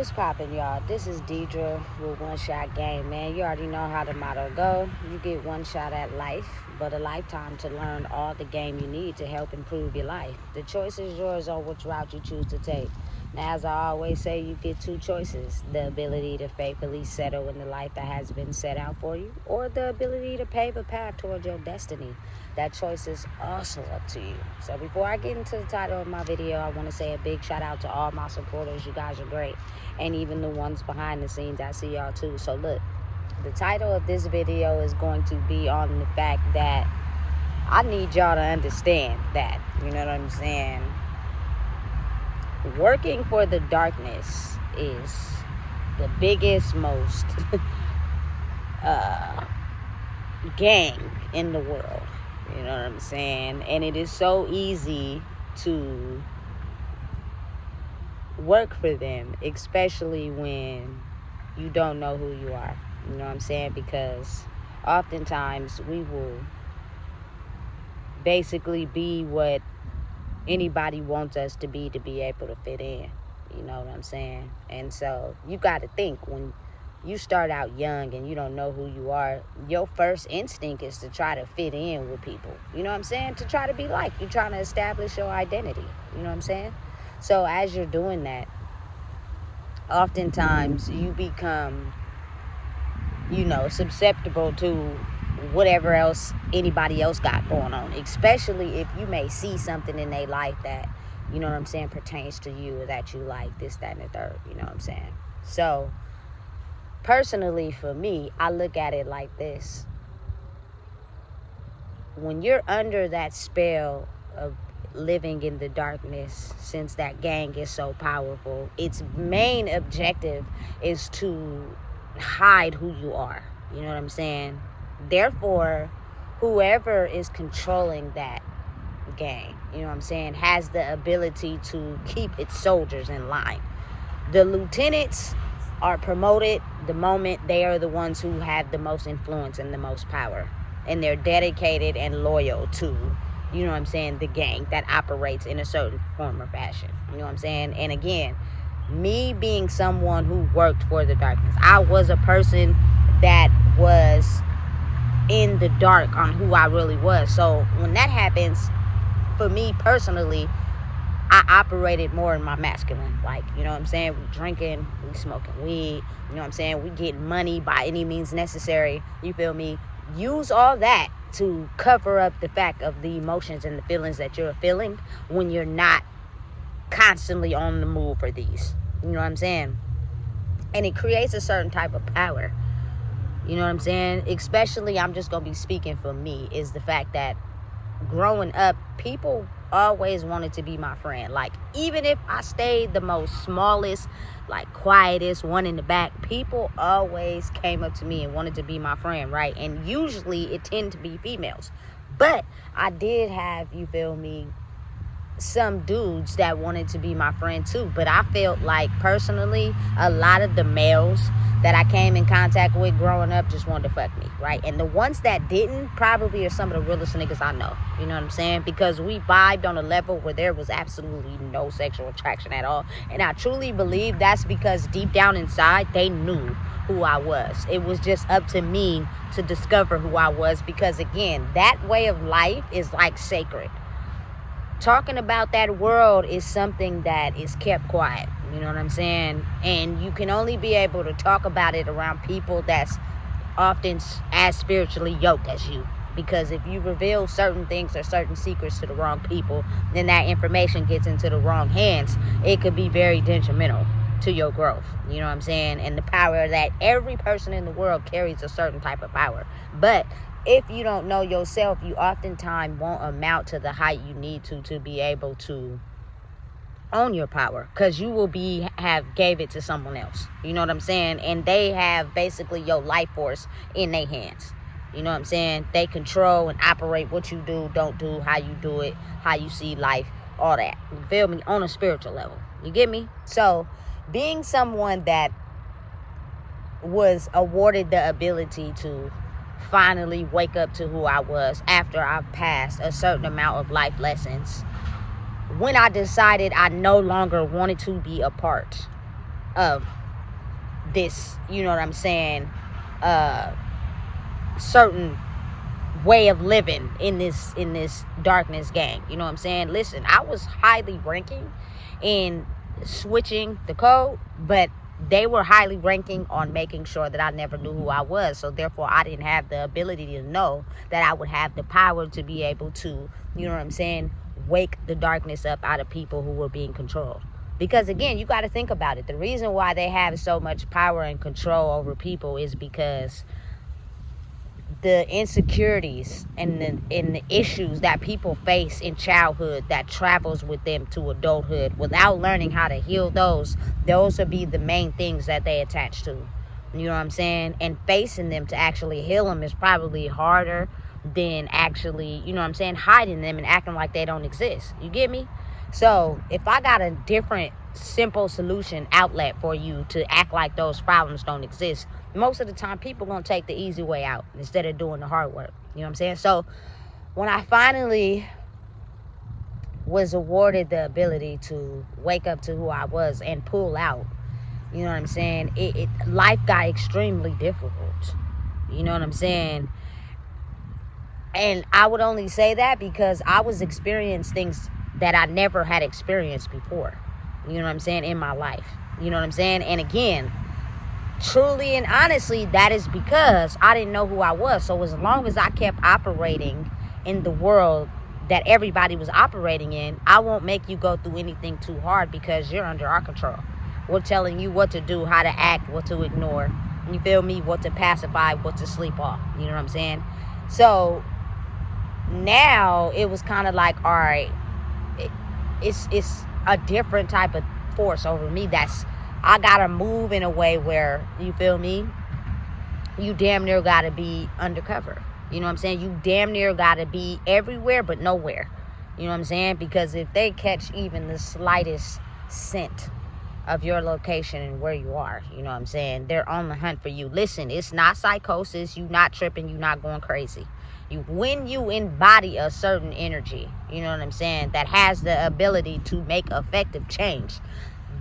What's poppin', y'all? This is Deidre with One Shot Game, man. You already know how the motto go. You get one shot at life, but a lifetime to learn all the game you need to help improve your life. The choice is yours on which route you choose to take. Now, as I always say, you get two choices: the ability to faithfully settle in the life that has been set out for you, or the ability to pave a path towards your destiny. That choice is also up to you. So before I get into the title of my video, I want to say a big shout out to all my supporters. You guys are great. And even the ones behind the scenes, I see y'all too. So look, the title of this video is going to be on the fact that I need y'all to understand that, you know what I'm saying? Working for the darkness is the biggest, most gang in the world. You know what I'm saying? And it is so easy to work for them, especially when you don't know who you are. You know what I'm saying? Because oftentimes we will basically be what anybody wants us to be able to fit in. You know what I'm saying? And so you got to think, when you start out young and you don't know who you are, your first instinct is to try to fit in with people. You know what I'm saying? To try to be like. You're trying to establish your identity. You know what I'm saying? So as you're doing that, oftentimes you become, susceptible to whatever else anybody else got going on, especially if you may see something in their life that, you know what I'm saying, pertains to you, or that you like, this, that, and the third, you know what I'm saying? So personally, for me, I look at it like this: when you're under that spell of living in the darkness, since that gang is so powerful, its main objective is to hide who you are. You know what I'm saying? Therefore, whoever is controlling that gang, you know what I'm saying, has the ability to keep its soldiers in line. The lieutenants are promoted the moment they are the ones who have the most influence and the most power, and they're dedicated and loyal to, you know what I'm saying, the gang that operates in a certain form or fashion. You know what I'm saying? And again, me being someone who worked for the darkness, I was a person that was in the dark on who I really was. So when that happens, for me personally, I operated more in my masculine. Like, you know what I'm saying? We drinking, we smoking weed, you know what I'm saying? We getting money by any means necessary. You feel me? Use all that to cover up the fact of the emotions and the feelings that you're feeling when you're not constantly on the move for these. You know what I'm saying? And it creates a certain type of power. You know what I'm saying? Especially, I'm just going to be speaking for me, is the fact that growing up, people always wanted to be my friend. Like, even if I stayed the most smallest, like quietest one in the back, people always came up to me and wanted to be my friend, right? And usually it tended to be females. But I did have, you feel me, some dudes that wanted to be my friend too. But I felt like, personally, a lot of the males that I came in contact with growing up just wanted to fuck me, right? And the ones that didn't probably are some of the realest niggas I know. You know what I'm saying? Because we vibed on a level where there was absolutely no sexual attraction at all. And I truly believe that's because deep down inside, they knew who I was. It was just up to me to discover who I was, because again, that way of life is like sacred. Talking about that world is something that is kept quiet. You know what I'm saying? And you can only be able to talk about it around people that's often as spiritually yoked as you. Because if you reveal certain things or certain secrets to the wrong people, then that information gets into the wrong hands. It could be very detrimental to your growth. You know what I'm saying? And the power that every person in the world carries a certain type of power. But if you don't know yourself, you oftentimes won't amount to the height you need to be able to own your power, because you will have gave it to someone else. You know what I'm saying? And they have basically your life force in their hands. You know what I'm saying? They control and operate what you do, don't do, how you do it, how you see life, all that. You feel me? On a spiritual level. You get me? So being someone that was awarded the ability to finally wake up to who I was after I've passed a certain amount of life lessons, when I decided I no longer wanted to be a part of this, you know what I'm saying, certain way of living in this darkness gang. You know what I'm saying? Listen, I was highly ranking in switching the code, but they were highly ranking on making sure that I never knew who I was. So therefore, I didn't have the ability to know that I would have the power to be able to, you know what I'm saying, wake the darkness up out of people who were being controlled. Because again, you got to think about it. The reason why they have so much power and control over people is because the insecurities and the issues that people face in childhood that travels with them to adulthood without learning how to heal those will be the main things that they attach to. You know what I'm saying? And facing them to actually heal them is probably harder than actually, you know what I'm saying, hiding them and acting like they don't exist. You get me? So if I got a different simple solution outlet for you to act like those problems don't exist, most of the time people gonna take the easy way out instead of doing the hard work. You know what I'm saying? So when I finally was awarded the ability to wake up to who I was and pull out, you know what I'm saying, life got extremely difficult. You know what I'm saying? And I would only say that because I was experiencing things that I never had experienced before. You know what I'm saying? In my life. You know what I'm saying? And again, truly and honestly, that is because I didn't know who I was. So as long as I kept operating in the world that everybody was operating in, I won't make you go through anything too hard because you're under our control. We're telling you what to do, how to act, what to ignore. You feel me? What to pacify, what to sleep off. You know what I'm saying? So now it was kind of like, all right, it's a different type of force over me. I gotta move in a way where, you feel me, you damn near gotta be undercover. You know what I'm saying? You damn near gotta be everywhere but nowhere. You know what I'm saying? Because if they catch even the slightest scent of your location and where you are, you know what I'm saying, they're on the hunt for you. Listen, it's not psychosis. You not tripping. You not going crazy. When you embody a certain energy, you know what I'm saying, that has the ability to make effective change,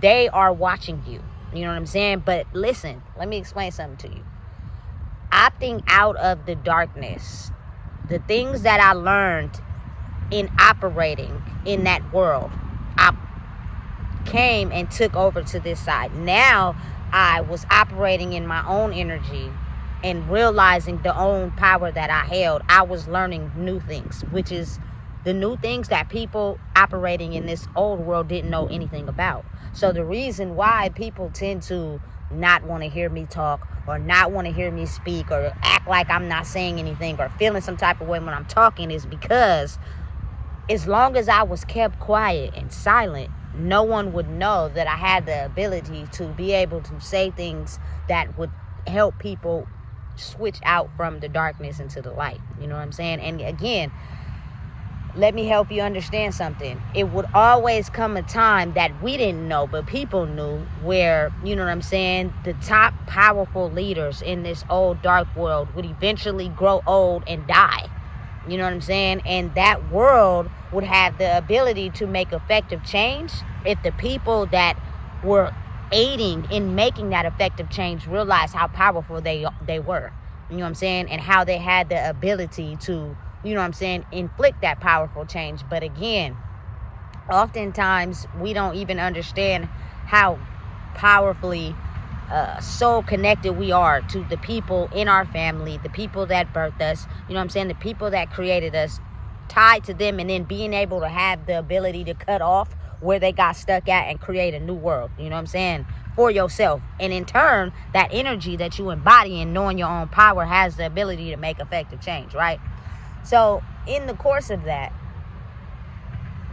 they are watching you. You know what I'm saying? But listen, let me explain something to you. Opting out of the darkness, the things that I learned in operating in that world, I came and took over to this side. Now I was operating in my own energy and realizing the own power that I held. I was learning new things, which is the new things that people operating in this old world didn't know anything about. So the reason why people tend to not want to hear me talk or not want to hear me speak or act like I'm not saying anything or feeling some type of way when I'm talking is because as long as I was kept quiet and silent, no one would know that I had the ability to be able to say things that would help people switch out from the darkness into the light. You know what I'm saying? And again, let me help you understand something. It would always come a time that we didn't know, but people knew, where, you know what I'm saying, the top powerful leaders in this old dark world would eventually grow old and die. You know what I'm saying? And that world would have the ability to make effective change if the people that were aiding in making that effective change realized how powerful they were. You know what I'm saying? And how they had the ability to, you know what I'm saying, inflict that powerful change. But again, oftentimes we don't even understand how powerfully so connected we are to the people in our family, the people that birthed us, you know what I'm saying, the people that created us, tied to them, and then being able to have the ability to cut off where they got stuck at and create a new world, you know what I'm saying, for yourself. And in turn, that energy that you embody and knowing your own power has the ability to make effective change, right? So in the course of that,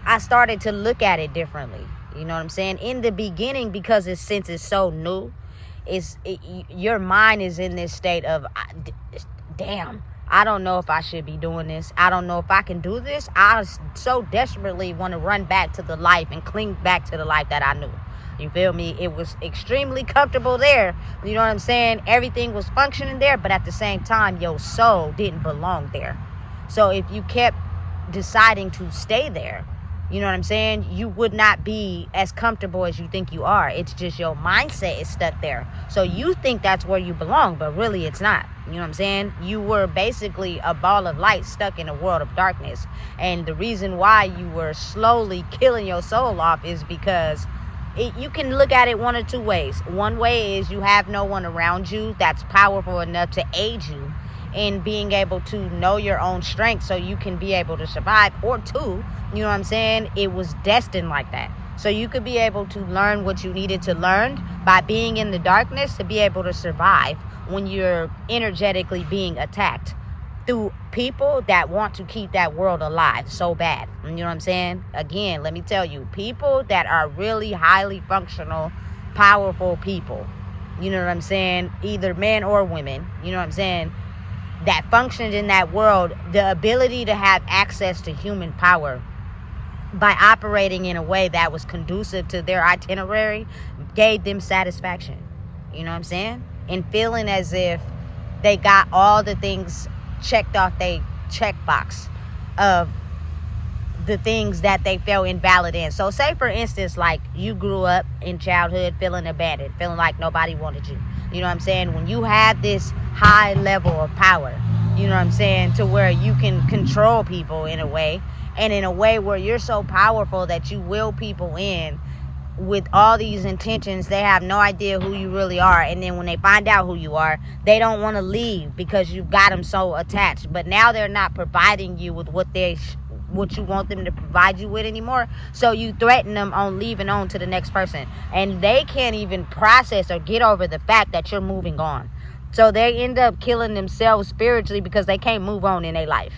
I started to look at it differently. You know what I'm saying? In the beginning, because since it's so new, your mind is in this state of, damn, I don't know if I should be doing this. I don't know if I can do this. I so desperately want to run back to the life and cling back to the life that I knew. You feel me? It was extremely comfortable there. You know what I'm saying? Everything was functioning there, but at the same time, your soul didn't belong there. So if you kept deciding to stay there, You know what I'm saying? You would not be as comfortable as you think you are. It's just your mindset is stuck there. So you think that's where you belong, but really it's not. You know what I'm saying? You were basically a ball of light stuck in a world of darkness. And the reason why you were slowly killing your soul off is because you can look at it one or two ways. One way is you have no one around you that's powerful enough to aid you in being able to know your own strength so you can be able to survive. Or two, you know what I'm saying, it was destined like that. So you could be able to learn what you needed to learn by being in the darkness to be able to survive when you're energetically being attacked through people that want to keep that world alive so bad. You know what I'm saying? Again, let me tell you, people that are really highly functional, powerful people, you know what I'm saying, either men or women, you know what I'm saying, that functioned in that world, the ability to have access to human power by operating in a way that was conducive to their itinerary gave them satisfaction. You know what I'm saying? And feeling as if they got all the things checked off their checkbox of the things that they felt invalid in. So say for instance, like you grew up in childhood feeling abandoned, feeling like nobody wanted you. You know what I'm saying? When you have this high level of power, you know what I'm saying, to where you can control people in a way, and in a way where you're so powerful that you will people in with all these intentions. They have no idea who you really are, and then when they find out who you are, they don't want to leave because you've got them so attached. But now they're not providing you with what you want them to provide you with anymore, so you threaten them on leaving on to the next person, and they can't even process or get over the fact that you're moving on. So they end up killing themselves spiritually because they can't move on in their life,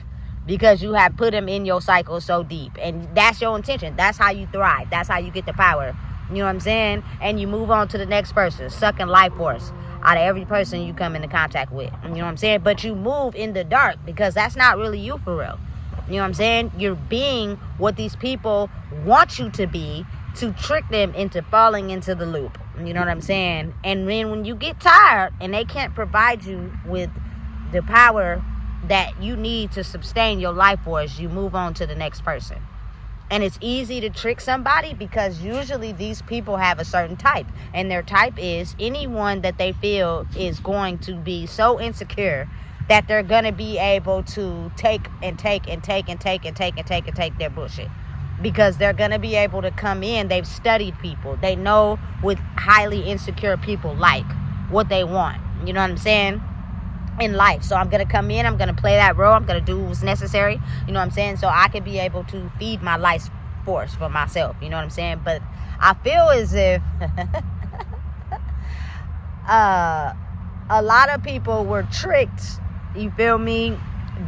because you have put them in your cycle so deep. And that's your intention. That's how you thrive. That's how you get the power. You know what I'm saying? And you move on to the next person, sucking life force out of every person you come into contact with. You know what I'm saying? But you move in the dark because that's not really you for real. You know what I'm saying? You're being what these people want you to be to trick them into falling into the loop. You know what I'm saying? And then when you get tired and they can't provide you with the power that you need to sustain your life force, you move on to the next person. And it's easy to trick somebody because usually these people have a certain type. And their type is anyone that they feel is going to be so insecure that they're going to be able to take their bullshit. Because they're going to be able to come in. They've studied people. They know what highly insecure people like, what they want. You know what I'm saying? In life. So I'm going to come in. I'm going to play that role. I'm going to do what's necessary. You know what I'm saying? So I can be able to feed my life force for myself. You know what I'm saying? But I feel as if a lot of people were tricked, you feel me,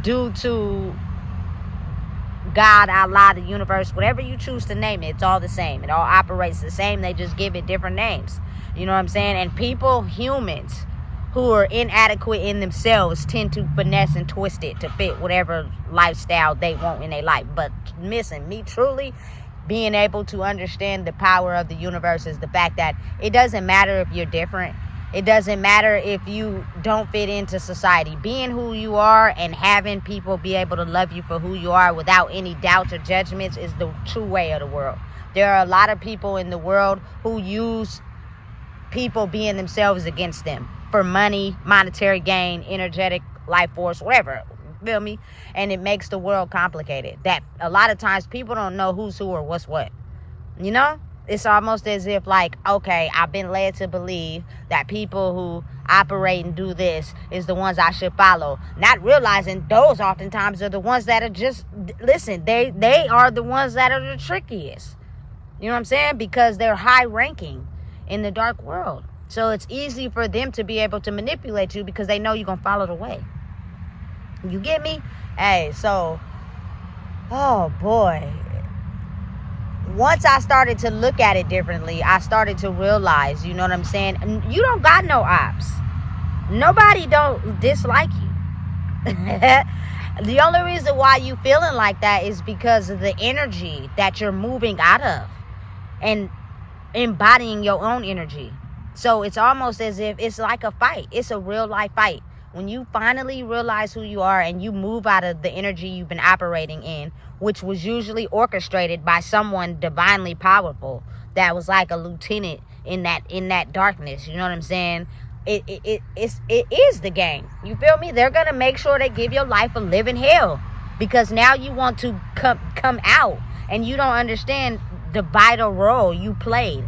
due to God, Allah, the universe, whatever you choose to name it, it's all the same. It all operates the same. They just give it different names. You know what I'm saying? And people, humans, who are inadequate in themselves tend to finesse and twist it to fit whatever lifestyle they want in their life. But missing me truly being able to understand the power of the universe is the fact that it doesn't matter if you're different. It doesn't matter if you don't fit into society. Being who you are and having people be able to love you for who you are without any doubts or judgments is the true way of the world. There are a lot of people in the world who use people being themselves against them for money, monetary gain, energetic life force, whatever. Feel me? And it makes the world complicated. That a lot of times people don't know who's who or what's what. You know? It's almost as if like, okay, I've been led to believe that people who operate and do this is the ones I should follow. Not realizing those oftentimes are the ones that are just, listen, they are the ones that are the trickiest. You know what I'm saying? Because they're high ranking in the dark world. So it's easy for them to be able to manipulate you because they know you're going to follow the way. You get me? Hey, so, oh boy. Once I started to look at it differently, I started to realize, you know what I'm saying? You don't got no ops. Nobody don't dislike you. The only reason why you feeling like that is because of the energy that you're moving out of and embodying your own energy. So it's almost as if it's like a fight. It's a real life fight when you finally realize who you are and you move out of the energy you've been operating in, which was usually orchestrated by someone divinely powerful that was like a lieutenant in that darkness, you know what I'm saying? It is the game. You feel me? They're gonna make sure they give your life a living hell, because now you want to come out, and you don't understand the vital role you played,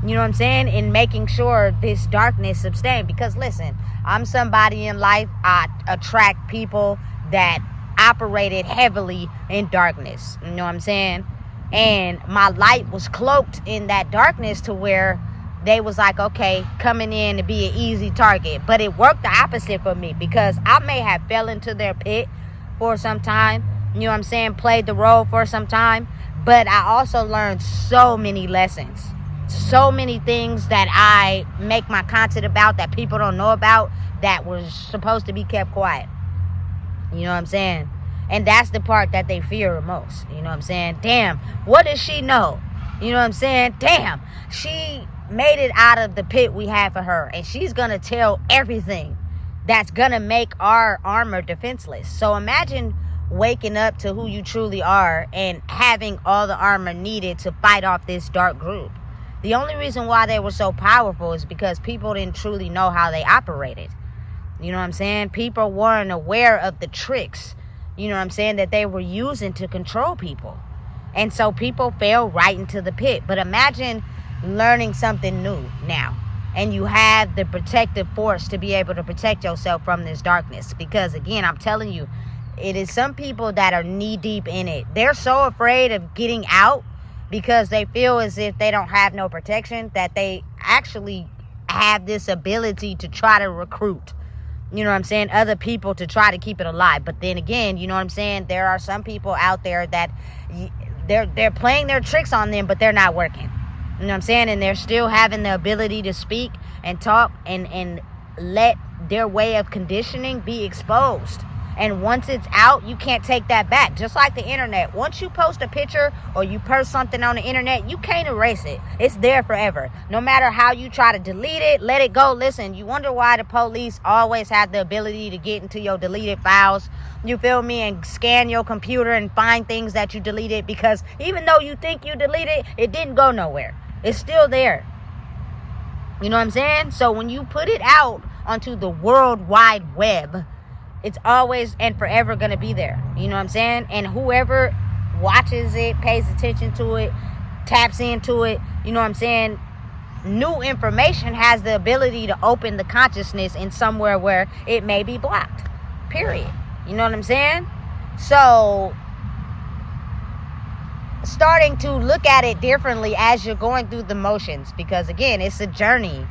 you know what I'm saying, in making sure this darkness sustained. Because listen, I'm somebody in life, I attract people that operated heavily in darkness, you know what I'm saying? And my light was cloaked in that darkness to where they was like, okay, coming in to be an easy target. But it worked the opposite for me, because I may have fell into their pit for some time, you know what I'm saying, played the role for some time, but I also learned so many lessons, so many things that I make my content about that people don't know about, that was supposed to be kept quiet, you know what I'm saying? And that's the part that they fear the most, you know what I'm saying? Damn, what does she know? You know what I'm saying? Damn, she made it out of the pit we had for her, and she's gonna tell everything that's gonna make our armor defenseless. So imagine waking up to who you truly are and having all the armor needed to fight off this dark group. The only reason why they were so powerful is because people didn't truly know how they operated. You know what I'm saying? People weren't aware of the tricks, you know what I'm saying, that they were using to control people. And so people fell right into the pit. But imagine learning something new now, and you have the protective force to be able to protect yourself from this darkness. Because again, I'm telling you, it is some people that are knee deep in it. They're so afraid of getting out because they feel as if they don't have no protection, that they actually have this ability to try to recruit, you know what I'm saying, other people to try to keep it alive. But then again, you know what I'm saying, there are some people out there that they're playing their tricks on them, but they're not working. You know what I'm saying? And they're still having the ability to speak and talk and let their way of conditioning be exposed. And once it's out, you can't take that back. Just like the internet. Once you post a picture or you post something on the internet, you can't erase it. It's there forever. No matter how you try to delete it, let it go. Listen, you wonder why the police always have the ability to get into your deleted files, you feel me, and scan your computer and find things that you deleted, because even though you think you deleted, it didn't go nowhere. It's still there. You know what I'm saying? So when you put it out onto the World Wide Web, it's always and forever going to be there. You know what I'm saying? And whoever watches it, pays attention to it, taps into it, you know what I'm saying, new information has the ability to open the consciousness in somewhere where it may be blocked. Period. You know what I'm saying? So starting to look at it differently as you're going through the motions, because again, it's a journey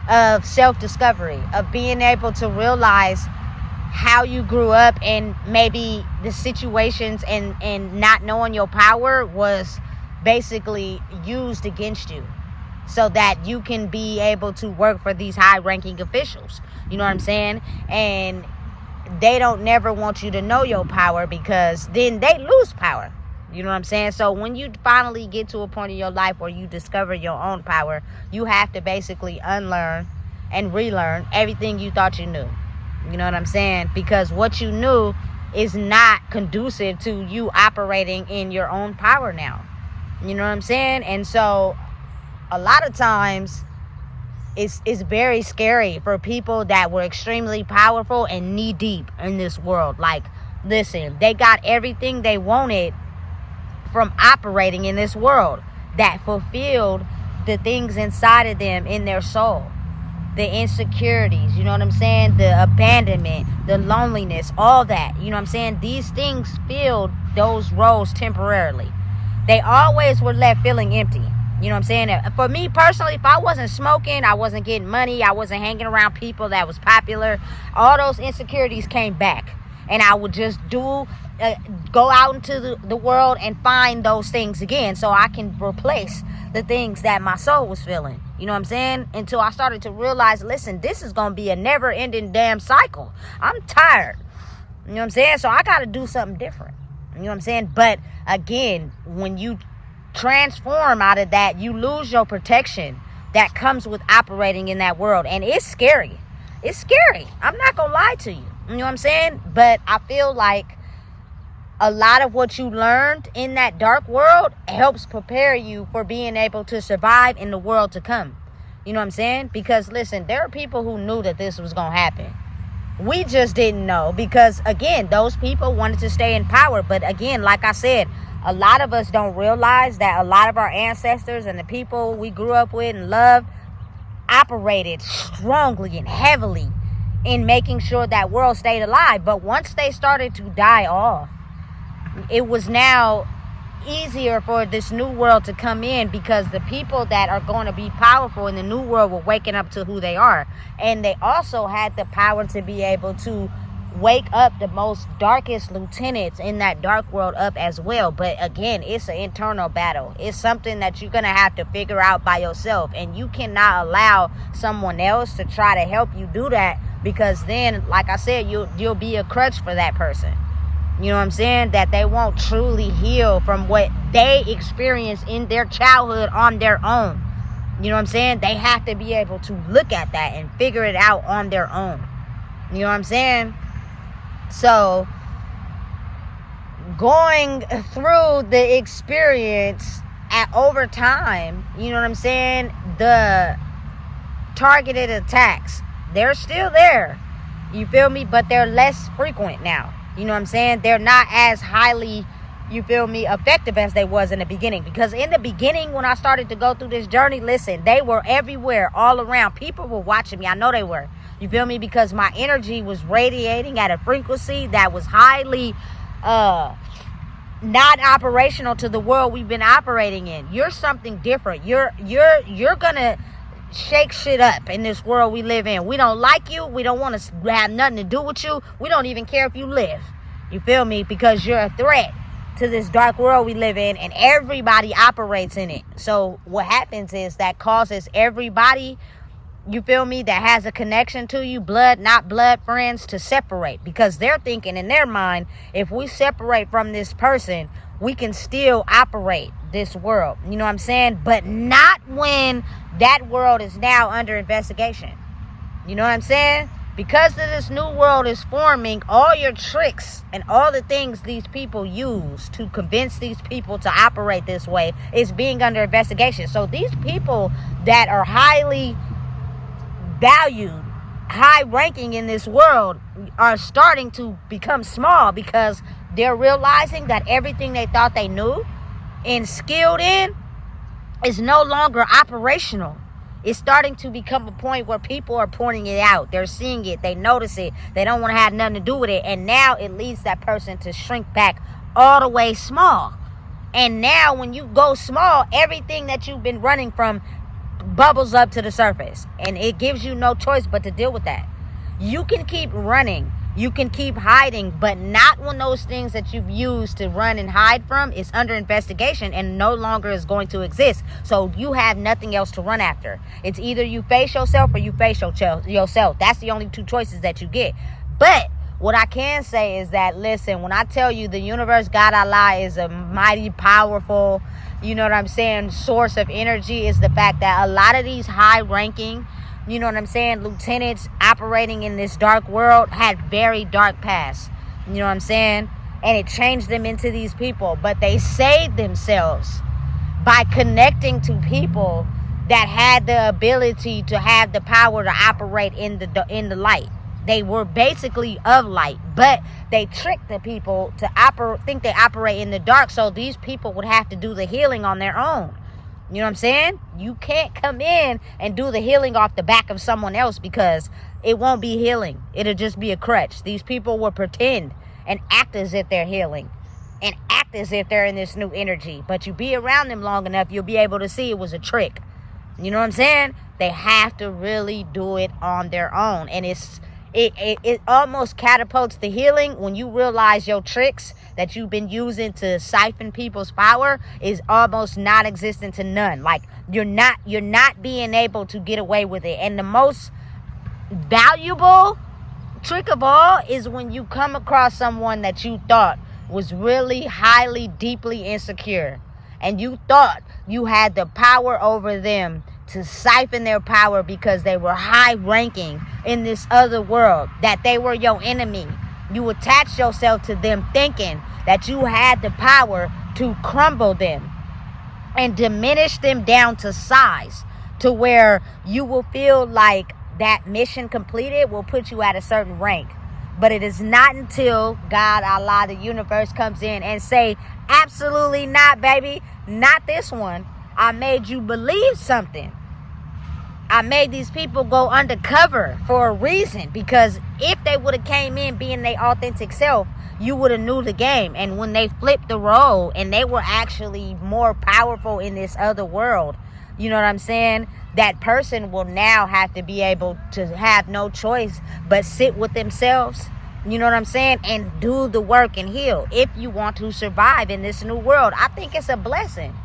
of self-discovery, of being able to realize how you grew up, and maybe the situations and not knowing your power was basically used against you, so that you can be able to work for these high-ranking officials. You know what I'm saying? And they don't never want you to know your power, because then they lose power. You know what I'm saying? So when you finally get to a point in your life where you discover your own power, you have to basically unlearn and relearn everything you thought you knew. You know what I'm saying? Because what you knew is not conducive to you operating in your own power now. You know what I'm saying? And so a lot of times it's very scary for people that were extremely powerful and knee deep in this world. Like, listen, they got everything they wanted from operating in this world that fulfilled the things inside of them in their soul. The insecurities, you know what I'm saying? The abandonment, the loneliness, all that. You know what I'm saying? These things filled those roles temporarily. They always were left feeling empty. You know what I'm saying? For me personally, if I wasn't smoking, I wasn't getting money, I wasn't hanging around people that was popular, all those insecurities came back. And I would just go out into the world and find those things again, so I can replace the things that my soul was feeling. You know what I'm saying? Until I started to realize, listen, this is going to be a never-ending damn cycle. I'm tired. You know what I'm saying? So I got to do something different. You know what I'm saying? But again, when you transform out of that, you lose your protection that comes with operating in that world. And it's scary. It's scary. I'm not gonna lie to you. You know what I'm saying? But I feel like a lot of what you learned in that dark world helps prepare you for being able to survive in the world to come. You know what I'm saying? Because listen, there are people who knew that this was gonna happen. We just didn't know because, again, those people wanted to stay in power. But again, like I said, a lot of us don't realize that a lot of our ancestors and the people we grew up with and loved operated strongly and heavily in making sure that world stayed alive. But once they started to die off, it was now easier for this new world to come in because the people that are going to be powerful in the new world were waking up to who they are. And they also had the power to be able to wake up the most darkest lieutenants in that dark world up as well. But again, it's an internal battle. It's something that you're going to have to figure out by yourself. And you cannot allow someone else to try to help you do that, because then, like I said, you'll be a crutch for that person. You know what I'm saying? That they won't truly heal from what they experienced in their childhood on their own. You know what I'm saying? They have to be able to look at that and figure it out on their own. You know what I'm saying? So, going through the experience over time, you know what I'm saying? The targeted attacks, they're still there. You feel me? But they're less frequent now. You know what I'm saying? They're not as highly, you feel me, effective as they was in the beginning. Because in the beginning, when I started to go through this journey, listen, they were everywhere, all around. People were watching me. I know they were. You feel me? Because my energy was radiating at a frequency that was highly not operational to the world we've been operating in. You're something different. You're gonna shake shit up in this world we live in. We don't like you. We don't want to have nothing to do with you. We don't even care if you live. You feel me? Because you're a threat to this dark world we live in, and everybody operates in it. So what happens is that causes everybody, you feel me, that has a connection to you, blood, not blood friends, to separate. Because they're thinking in their mind, if we separate from this person, we can still operate this world. You know what I'm saying? But not when that world is now under investigation. You know what I'm saying? Because this new world is forming, all your tricks and all the things these people use to convince these people to operate this way is being under investigation. So these people that are highly valued, high ranking in this world are starting to become small because they're realizing that everything they thought they knew and skilled in is no longer operational. It's starting to become a point where people are pointing it out. They're seeing it. They notice it. They don't want to have nothing to do with it. And now it leads that person to shrink back all the way small. And now when you go small, everything that you've been running from bubbles up to the surface. And it gives you no choice but to deal with that. You can keep running. You can keep hiding, but not when those things that you've used to run and hide from is under investigation and no longer is going to exist. So you have nothing else to run after. It's either you face yourself or you face yourself. That's the only two choices that you get. But what I can say is that, listen, when I tell you the universe, God, Allah is a mighty powerful, you know what I'm saying, source of energy, is the fact that a lot of these high ranking, you know what I'm saying, lieutenants operating in this dark world had very dark pasts. You know what I'm saying? And it changed them into these people. But they saved themselves by connecting to people that had the ability to have the power to operate in the light. They were basically of light, but they tricked the people to think they operate in the dark. So these people would have to do the healing on their own. You know what I'm saying? You can't come in and do the healing off the back of someone else, because it won't be healing. It'll just be a crutch. These people will pretend and act as if they're healing and act as if they're in this new energy. But you be around them long enough, you'll be able to see it was a trick. You know what I'm saying? They have to really do it on their own. And it almost catapults the healing when you realize your tricks that you've been using to siphon people's power is almost non-existent to none. Like you're not being able to get away with it. And the most valuable trick of all is when you come across someone that you thought was really highly, deeply insecure, and you thought you had the power over them to siphon their power because they were high ranking in this other world, that they were your enemy. You attached yourself to them thinking that you had the power to crumble them and diminish them down to size, to where you will feel like that mission completed will put you at a certain rank. But it is not until God, Allah, the universe comes in and say, absolutely not, baby, not this one. I made you believe something. I made these people go undercover for a reason, because if they would have came in being their authentic self, you would have knew the game. And when they flipped the role and they were actually more powerful in this other world, you know what I'm saying? That person will now have to be able to have no choice but sit with themselves, you know what I'm saying, and do the work and heal if you want to survive in this new world. I think it's a blessing.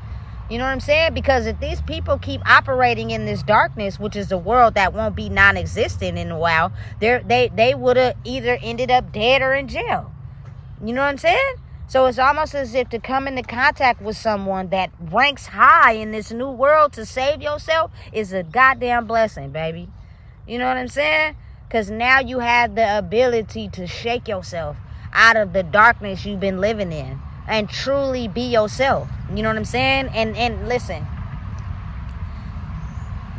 You know what I'm saying? Because if these people keep operating in this darkness, which is a world that won't be non-existent in a while, they would have either ended up dead or in jail. You know what I'm saying? So it's almost as if to come into contact with someone that ranks high in this new world to save yourself is a goddamn blessing, baby. You know what I'm saying? Because now you have the ability to shake yourself out of the darkness you've been living in and truly be yourself. You know what I'm saying? And listen,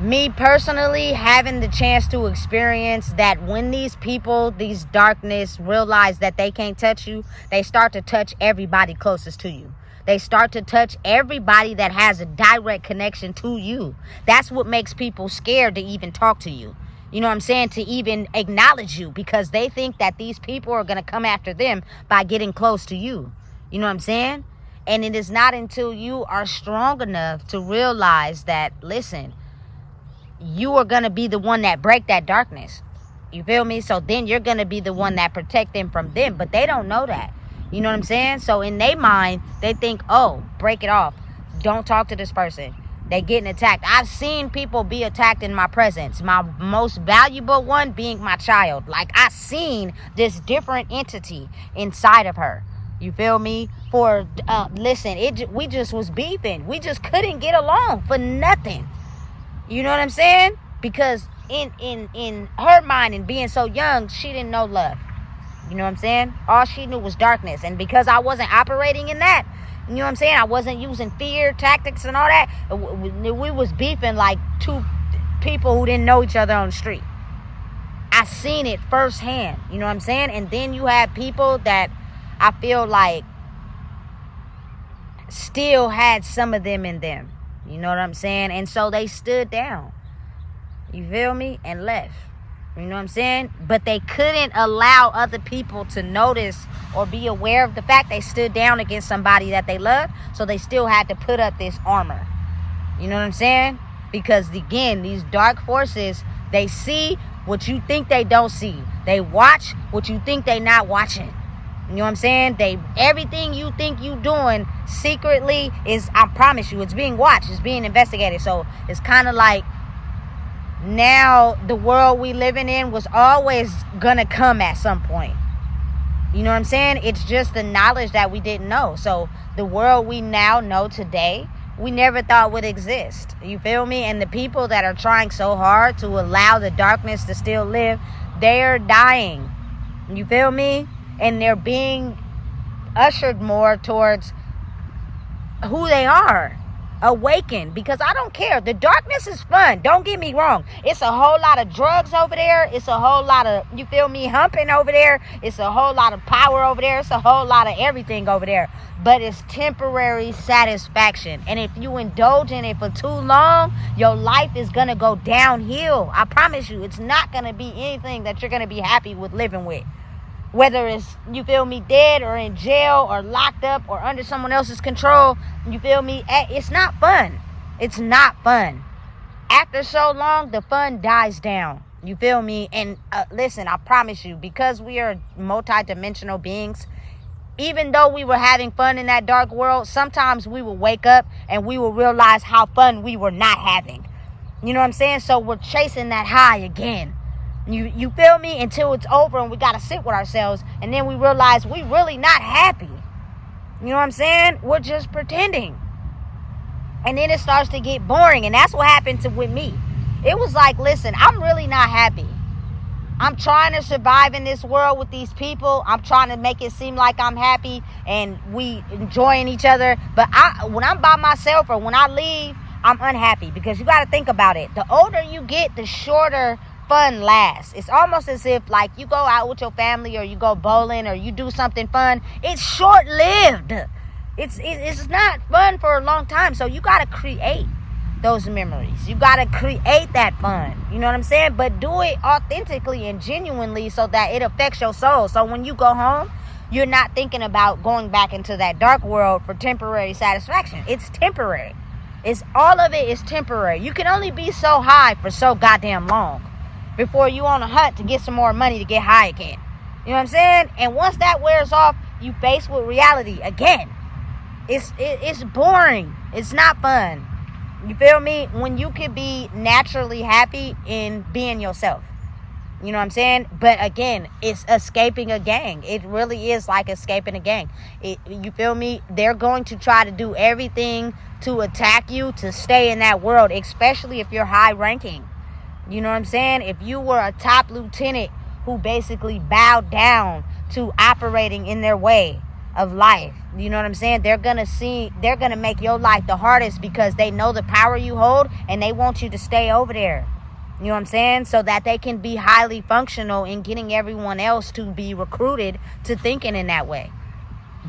me personally, having the chance to experience that when these people, these darkness, realize that they can't touch you, they start to touch everybody closest to you. They start to touch everybody that has a direct connection to you. That's what makes people scared to even talk to you. You know what I'm saying? To even acknowledge you, because they think that these people are going to come after them by getting close to you. You know what I'm saying? And it is not until you are strong enough to realize that, listen, you are going to be the one that break that darkness. You feel me? So then you're going to be the one that protect them from them. But they don't know that. You know what I'm saying? So in their mind, they think, oh, break it off. Don't talk to this person. They getting attacked. I've seen people be attacked in my presence. My most valuable one being my child. Like, I seen this different entity inside of her. You feel me? Listen, we just was beefing. We just couldn't get along for nothing. You know what I'm saying? Because in her mind, and being so young, she didn't know love. You know what I'm saying? All she knew was darkness. And because I wasn't operating in that, you know what I'm saying? I wasn't using fear tactics and all that. We was beefing like two people who didn't know each other on the street. I seen it firsthand. You know what I'm saying? And then you have people that I feel like still had some of them in them. You know what I'm saying? And so they stood down. You feel me? And left. You know what I'm saying? But they couldn't allow other people to notice or be aware of the fact they stood down against somebody that they loved. So they still had to put up this armor. You know what I'm saying? Because again, these dark forces, they see what you think they don't see. They watch what you think they not watching. You know what I'm saying? Everything you think you doing secretly is, I promise you, it's being watched. It's being investigated. So it's kind of like, now the world we living in was always gonna come at some point. You know what I'm saying? It's just the knowledge that we didn't know. So the world we now know today, we never thought would exist. You feel me? And the people that are trying so hard to allow the darkness to still live, they're dying. You feel me? And they're being ushered more towards who they are. Awaken. Because I don't care. The darkness is fun. Don't get me wrong. It's a whole lot of drugs over there. It's a whole lot of, you feel me, humping over there. It's a whole lot of power over there. It's a whole lot of everything over there. But it's temporary satisfaction. And if you indulge in it for too long, your life is going to go downhill. I promise you, it's not going to be anything that you're going to be happy with living with. Whether it's, you feel me, dead or in jail or locked up or under someone else's control, you feel me, it's not fun. It's not fun. After so long, the fun dies down. You feel me? And listen, I promise you, because we are multi-dimensional beings, even though we were having fun in that dark world, sometimes we will wake up and we will realize how fun we were not having. You know what I'm saying? So we're chasing that high again. You feel me? Until it's over and we got to sit with ourselves. And then we realize we really not happy. You know what I'm saying? We're just pretending. And then it starts to get boring. And that's what happened with me. It was like, listen, I'm really not happy. I'm trying to survive in this world with these people. I'm trying to make it seem like I'm happy and we enjoying each other. But when I'm by myself or when I leave, I'm unhappy. Because you got to think about it. The older you get, the shorter fun lasts. It's almost as if like you go out with your family or you go bowling or you do something fun. It's short-lived. It's not fun for a long time. So you got to create those memories. You got to create that fun. You know what I'm saying? But do it authentically and genuinely so that it affects your soul. So when you go home, you're not thinking about going back into that dark world for temporary satisfaction. It's temporary. All of it is temporary. You can only be so high for so goddamn long before you on a hunt to get some more money to get high again. You know what I'm saying? And once that wears off, you face with reality again. It's boring. It's not fun. You feel me? When you could be naturally happy in being yourself. You know what I'm saying? But again, it's escaping a gang. It really is like escaping a gang. You feel me? They're going to try to do everything to attack you to stay in that world, especially if you're high ranking. You know what I'm saying? If you were a top lieutenant who basically bowed down to operating in their way of life, you know what I'm saying? They're gonna make your life the hardest because they know the power you hold and they want you to stay over there. You know what I'm saying? So that they can be highly functional in getting everyone else to be recruited to thinking in that way.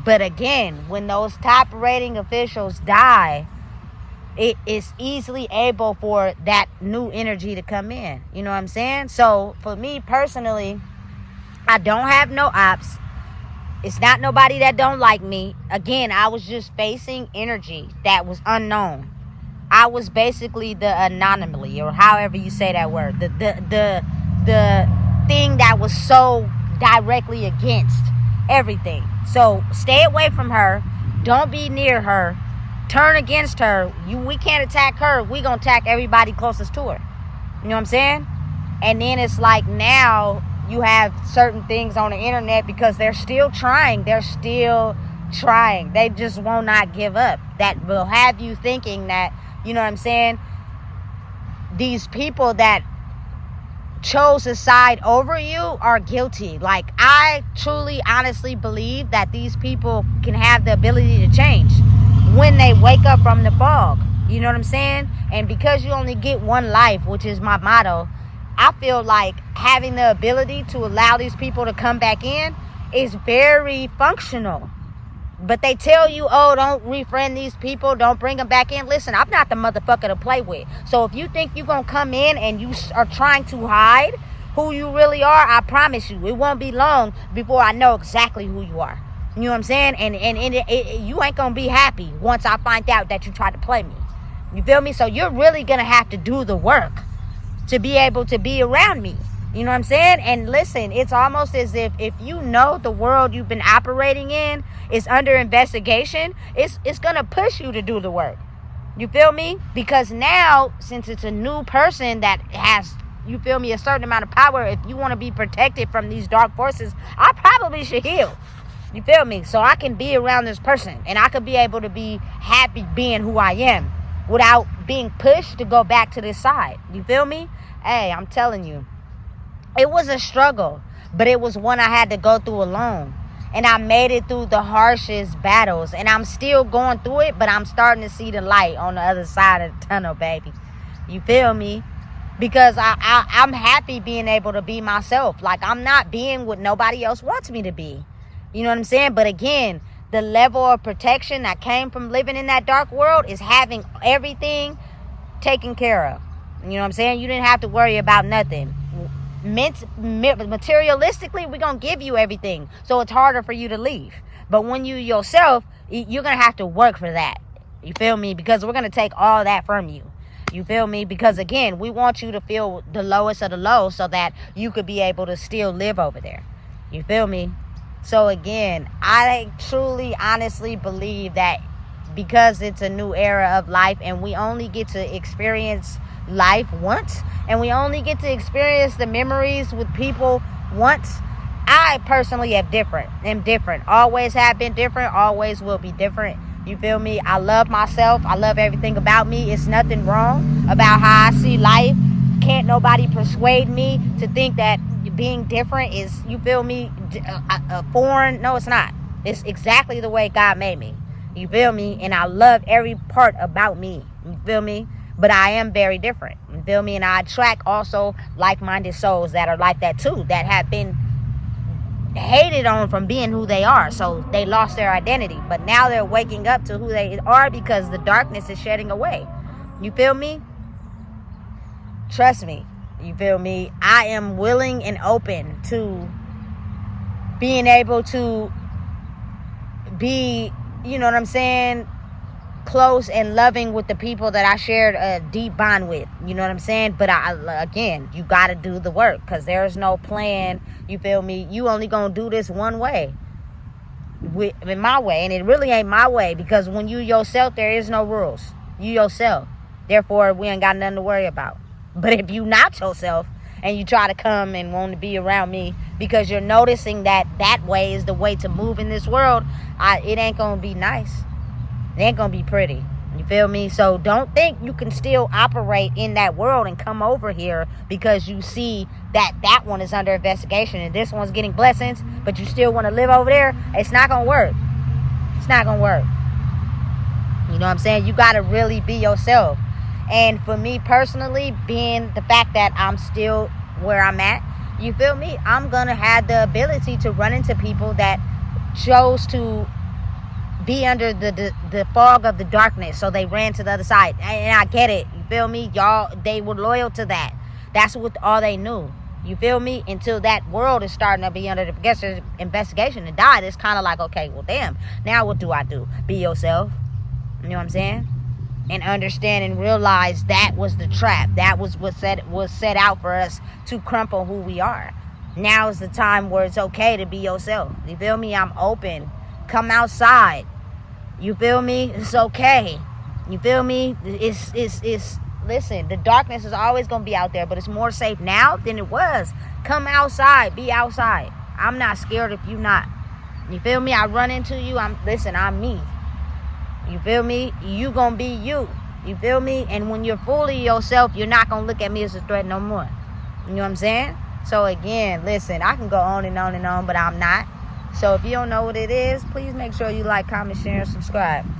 But again, when those top rating officials die, it is easily able for that new energy to come in. You know what I'm saying? So for me personally, I don't have no ops. It's not nobody that don't like me. Again, I was just facing energy that was unknown. I was basically the anomaly, or however you say that word. The thing that was so directly against everything. So stay away from her. Don't be near her. Turn against her. We can't attack her. We gonna attack everybody closest to her. You know what I'm saying? And then it's like now you have certain things on the internet because they're still trying. They just will not give up. That will have you thinking that, you know what I'm saying, these people that chose a side over you are guilty. Like, I truly, honestly believe that these people can have the ability to change when they wake up from the fog. You know what I'm saying? And because you only get one life, which is my motto, I feel like having the ability to allow these people to come back in is very functional. But they tell you, oh, don't refriend these people, don't bring them back in. Listen, I'm not the motherfucker to play with. So if you think you're going to come in and you are trying to hide who you really are, I promise you, it won't be long before I know exactly who you are. You know what I'm saying? And you ain't going to be happy once I find out that you tried to play me. You feel me? So you're really going to have to do the work to be able to be around me. You know what I'm saying? And listen, it's almost as if you know the world you've been operating in is under investigation, it's going to push you to do the work. You feel me? Because now, since it's a new person that has, you feel me, a certain amount of power, if you want to be protected from these dark forces, I probably should heal. You feel me? So I can be around this person and I could be able to be happy being who I am without being pushed to go back to this side. You feel me? Hey, I'm telling you, it was a struggle, but it was one I had to go through alone. And I made it through the harshest battles. And I'm still going through it, but I'm starting to see the light on the other side of the tunnel, baby. You feel me? Because I'm happy being able to be myself. Like, I'm not being what nobody else wants me to be. You know what I'm saying? But again, the level of protection that came from living in that dark world is having everything taken care of. You know what I'm saying? You didn't have to worry about nothing. Materialistically, we're going to give you everything. So it's harder for you to leave. But when you yourself, you're going to have to work for that. You feel me? Because we're going to take all that from you. You feel me? Because again, we want you to feel the lowest of the low so that you could be able to still live over there. You feel me? So again, I truly, honestly believe that because it's a new era of life and we only get to experience life once and we only get to experience the memories with people once, I personally am different. Always have been different, always will be different. You feel me? I love myself. I love everything about me. It's nothing wrong about how I see life. Can't nobody persuade me to think that being different is, you feel me, foreign. No, it's not. It's exactly the way God made me. You feel me? And I love every part about me. You feel me? But I am very different. You feel me? And I attract also like-minded souls that are like that too, that have been hated on from being who they are. So they lost their identity, but now they're waking up to who they are because the darkness is shedding away. You feel me? Trust me. You feel me? I am willing and open to being able to be, you know what I'm saying, close and loving with the people that I shared a deep bond with. You know what I'm saying? But again, you got to do the work, because there's no plan. You feel me? You only gonna do this one way, in my way, and it really ain't my way, because when you yourself, there is no rules. You yourself, therefore we ain't got nothing to worry about. But if you not yourself and you try to come and want to be around me because you're noticing that that way is the way to move in this world, it ain't gonna be nice. It ain't gonna be pretty. You feel me? So don't think you can still operate in that world and come over here because you see that that one is under investigation and this one's getting blessings, but you still want to live over there. It's not gonna work. It's not gonna work. You know what I'm saying? You gotta really be yourself. And for me personally, being the fact that I'm still where I'm at, you feel me? I'm gonna have the ability to run into people that chose to be under the fog of the darkness, so they ran to the other side. And I get it. You feel me? Y'all, they were loyal to that. That's what all they knew. You feel me? Until that world is starting to be under the investigation and died. It's kind of like, okay, well, damn. Now what do I do? Be yourself. You know what I'm saying? And understand and realize that was the trap. That was what was set out for us to crumple who we are. Now is the time where it's okay to be yourself. You feel me? I'm open. Come outside. You feel me? It's okay. You feel me? It's listen, the darkness is always going to be out there, but it's more safe now than it was. Come outside. Be outside. I'm not scared if you not. You feel me? I run into you. I'm me. You feel me? You gonna be you. You feel me? And when you're fully yourself, you're not gonna look at me as a threat no more. You know what I'm saying? So again, listen, I can go on and on and on, but I'm not. So if you don't know what it is, please make sure you like, comment, share, and subscribe.